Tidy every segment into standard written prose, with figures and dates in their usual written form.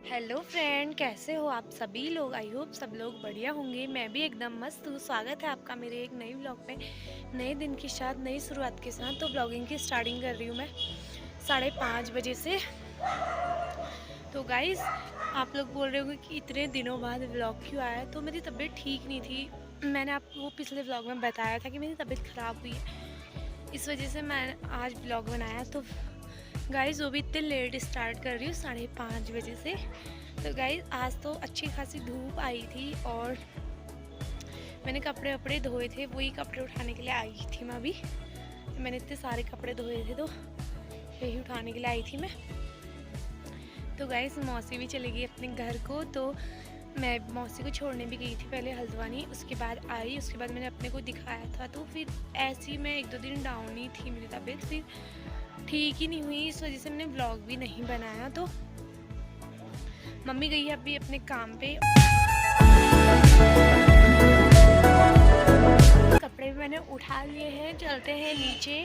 Hello friend, कैसे हो आप सभी लोग। आई होप सब लोग बढ़िया होंगे। मैं भी एकदम मस्त हूँ। स्वागत है आपका मेरे एक नई ब्लॉग में, नए दिन के साथ, नई शुरुआत के साथ। तो ब्लॉगिंग की स्टार्टिंग कर रही हूँ मैं 5:30 बजे से। तो गाइस, आप लोग बोल रहे होंगे कि इतने दिनों बाद ब्लॉग क्यों आया। तो मेरी तबीयत ठीक नहीं थी। मैंने आपको पिछले ब्लॉग में बताया था कि मेरी तबीयत ख़राब हुई है, इस वजह से मैं आज ब्लॉग बनाया। तो गाइस, वो भी इतने लेट स्टार्ट कर रही हूँ 5:30 बजे से। तो गाइस, आज तो अच्छी खासी धूप आई थी और मैंने कपड़े वपड़े धोए थे, वही कपड़े उठाने के लिए आई थी मैं अभी। मैंने इतने सारे कपड़े धोए थे तो यही उठाने के लिए आई थी मैं। तो गाइस, मौसी भी चली गई अपने घर को, तो मैं मौसी को छोड़ने भी गई थी पहले हल्द्वानी। उसके बाद आई, उसके बाद मैंने अपने को दिखाया था। तो फिर ऐसी मैं 1-2 दिन डाउन ही थी मेरी तबीयत, फिर ठीक ही नहीं हुई। इस वजह से मैंने ब्लॉग भी नहीं बनाया। तो मम्मी गई है अभी अपने काम पे। कपड़े भी मैंने उठा लिए हैं, चलते हैं नीचे।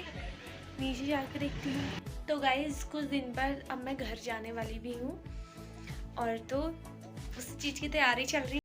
नीचे जाकर देखती हूँ। तो गाइस, कुछ दिन पर अब मैं घर जाने वाली भी हूँ और तो उस चीज़ की तैयारी चल रही है।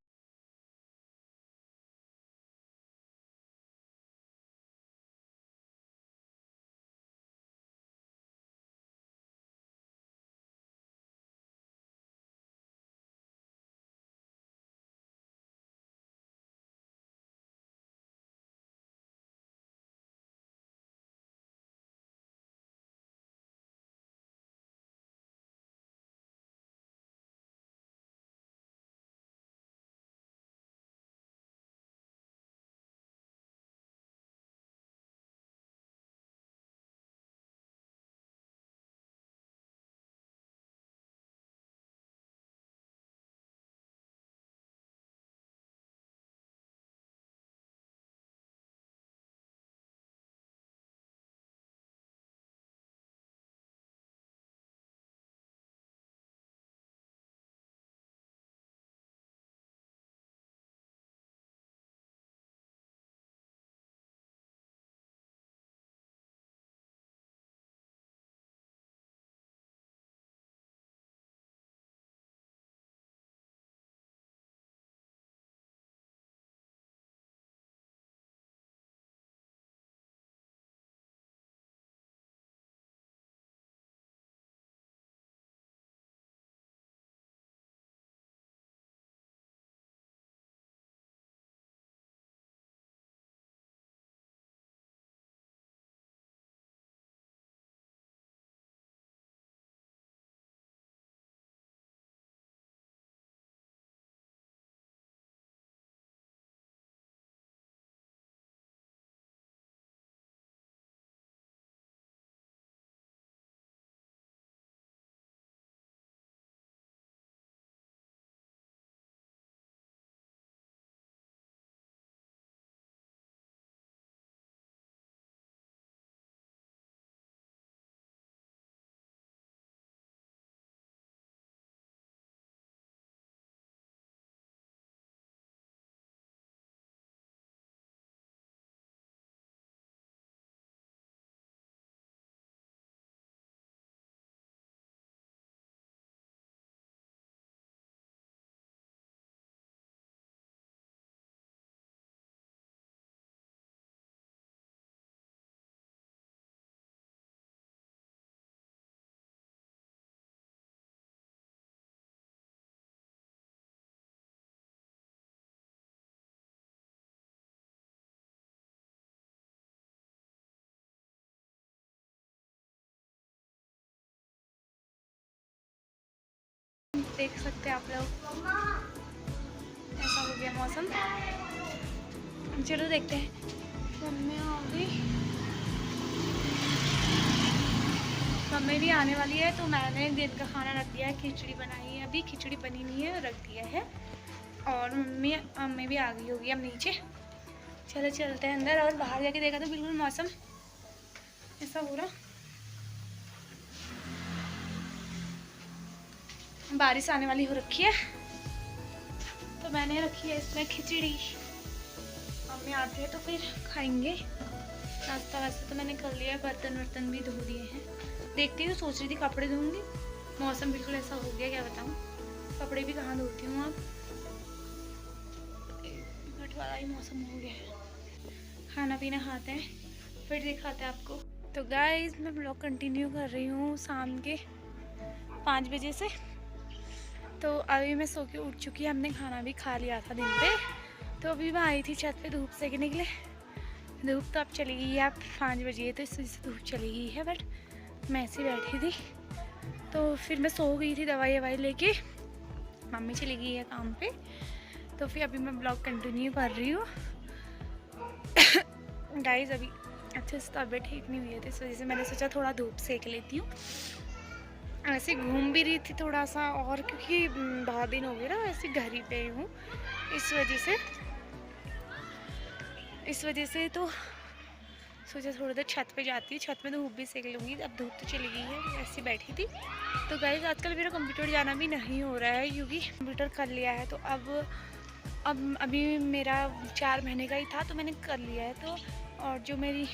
देख सकते हैं आप लोग, ऐसा हो गया मौसम। चलो देखते हैं। मम्मी आ गई, मम्मी भी आने वाली है। तो मैंने दिन का खाना रख दिया है, खिचड़ी बनाई है। अभी खिचड़ी बनी नहीं है, रख दिया है। और मम्मी मम्मी भी आ गई होगी अब नीचे। चलो चलते हैं अंदर। और बाहर जाके देखा तो बिल्कुल मौसम ऐसा हो रहा, बारिश आने वाली हो रखी है। तो मैंने रखी है इसमें खिचड़ी। मम्मी आते हैं तो फिर खाएंगे। नाश्ता वास्ता तो मैंने कर लिया है, बर्तन वर्तन भी धो दिए हैं। देखती हूँ, सोच रही थी कपड़े धोऊंगी। मौसम बिल्कुल ऐसा हो गया, क्या बताऊँ। कपड़े भी कहाँ धोती हूँ अब, घट वाला ही मौसम हो गया है। खाना पीना खाते हैं फिर दिखाते हैं आपको। तो गाइस मैं ब्लॉग कंटिन्यू कर रही हूँ शाम के 5 बजे से। तो अभी मैं सो के उठ चुकी, हमने खाना भी खा लिया था दिन पे। तो अभी मैं आई थी छत पे धूप सेकने के लिए। धूप तो अब चली गई है, अब 5 बजे तो इस वजह से धूप चली गई है, बट मैं ऐसी बैठी थी। तो फिर मैं सो गई थी दवाई ववाई लेके, मम्मी चली गई है काम पे। तो फिर अभी मैं ब्लॉग कंटिन्यू कर रही हूँ। गाइस अभी अच्छे से तबीयत ठीक नहीं हुई है, तो इस वजह से मैंने सोचा थोड़ा धूप सेक लेती हूँ। ऐसे घूम भी रही थी थोड़ा सा, और क्योंकि बहुत दिन हो गए ना ऐसे घर ही पे हूँ, इस वजह से तो सोचा थोड़ी देर छत पे जाती हूँ, छत में धूप भी सेक लूँगी। अब धूप तो चली गई है, ऐसे बैठी थी। तो गाइस आजकल मेरा कंप्यूटर जाना भी नहीं हो रहा है, क्योंकि कंप्यूटर कर लिया है। तो अब अभी मेरा 4 महीने का ही था, तो मैंने कर लिया है। तो और जो मेरी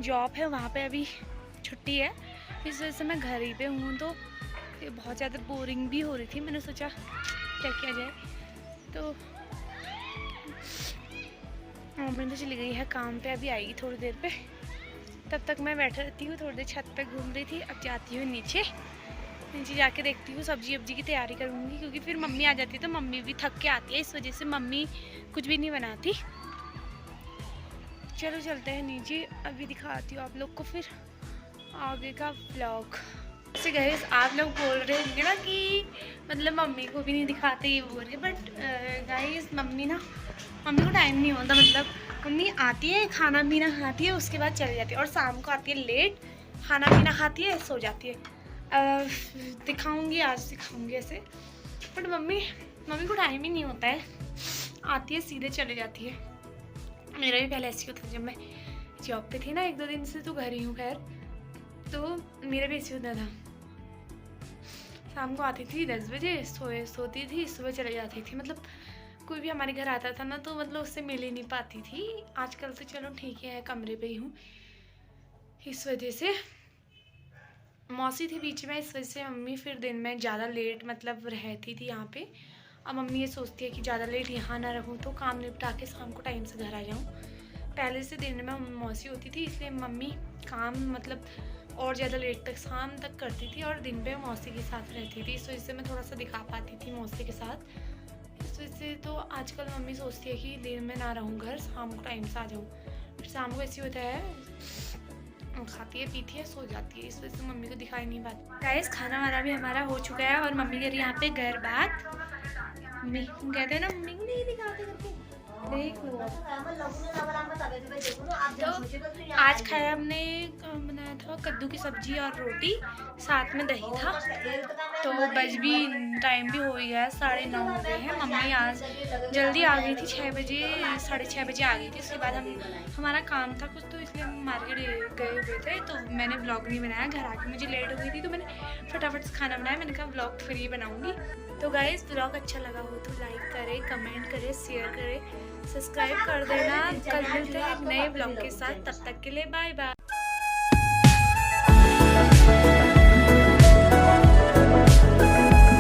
जॉब है वहाँ पे अभी छुट्टी है, इस वजह से मैं घर ही पे हूँ। तो ये बहुत ज़्यादा बोरिंग भी हो रही थी, मैंने सोचा क्या किया जाए। तो मम्मी तो चली गई है काम पे, अभी आएगी थोड़ी देर पे। तब तक मैं बैठे रहती हूँ, थोड़ी देर छत पे घूम रही थी। अब जाती हूँ नीचे जाके देखती हूँ, सब्जी वब्जी की तैयारी करूँगी, क्योंकि फिर मम्मी आ जाती है। तो मम्मी भी थक के आती है, इस वजह से मम्मी कुछ भी नहीं बनाती। चलो चलते हैं नीचे, अभी दिखाती हूँ आप लोग को फिर आगे का व्लॉग। ऐसे गाइस आप लोग बोल रहे होंगे ना कि मतलब मम्मी को भी नहीं दिखाते, ये बोल रहे, बट गाइस मम्मी को टाइम नहीं होता। मतलब मम्मी आती है, खाना पीना खाती है, उसके बाद चली जाती है, और शाम को आती है लेट, खाना पीना खाती है, सो जाती है। दिखाऊंगी आज दिखाऊंगी ऐसे, बट मम्मी को टाइम ही नहीं होता है, आती है सीधे चले जाती है। मेरा भी पहले ऐसे होता था, जब मैं जॉब पे थी ना 1-2 दिन से, तो घर ही हूँ खैर, तो मेरा भी ऐसे होता था। शाम को आती थी 10 बजे, सोती थी, सुबह चले जाती थी। मतलब कोई भी हमारे घर आता था ना, तो मतलब उससे मिल ही नहीं पाती थी। आजकल तो चलो ठीक है, कमरे पे ही हूँ, इस वजह से। मौसी थी बीच में, इस वजह से मम्मी फिर दिन में ज़्यादा लेट मतलब रहती थी यहाँ पे। अब मम्मी ये सोचती है कि ज़्यादा लेट यहाँ ना रहूँ, तो काम निपटा के शाम को टाइम से घर आ जाऊँ। पहले से दिन में मौसी होती थी, इसलिए मम्मी काम मतलब और ज़्यादा लेट तक शाम तक करती थी, और दिन पे मौसी के साथ रहती थी। इस वजह से मैं थोड़ा सा दिखा पाती थी मौसी के साथ। इस वजह से तो आजकल मम्मी सोचती है कि दिन में ना रहूँ घर, शाम को टाइम से आ जाऊँ। फिर शाम को ऐसे होता है, खाती है पीती है, सो जाती है, इस वजह से मम्मी को दिखाई नहीं पाती। गाइस खाना वाना भी हमारा हो चुका है, और मम्मी कह रही है यहाँ पे घर बात। मम्मी कहते हैं ना मम्मी को नहीं दिखाते करके, देख लो। तो आज खाया हमने, बनाया था कद्दू की सब्जी और रोटी, साथ में दही था। तो बज भी टाइम भी हो गया है, 9:30 हो गए हैं। मम्मी आज जल्दी आ गई थी, 6 बजे 6:30 बजे आ गई थी। उसके बाद हमारा काम था कुछ, तो इसलिए हम मार्केट गए हुए थे। तो मैंने ब्लॉग नहीं बनाया, घर आके मुझे लेट हो गई थी, तो मैंने फटाफट से खाना बनाया। मैंने कहा ब्लॉग फिर ही बनाऊँगी। तो गाइस ब्लॉग अच्छा लगा हो तो लाइक करें, कमेंट करें, शेयर करें, सब्सक्राइब कर देना। कल मिलते हैं एक नए ब्लॉग के साथ, तब तक के लिए बाय बाय।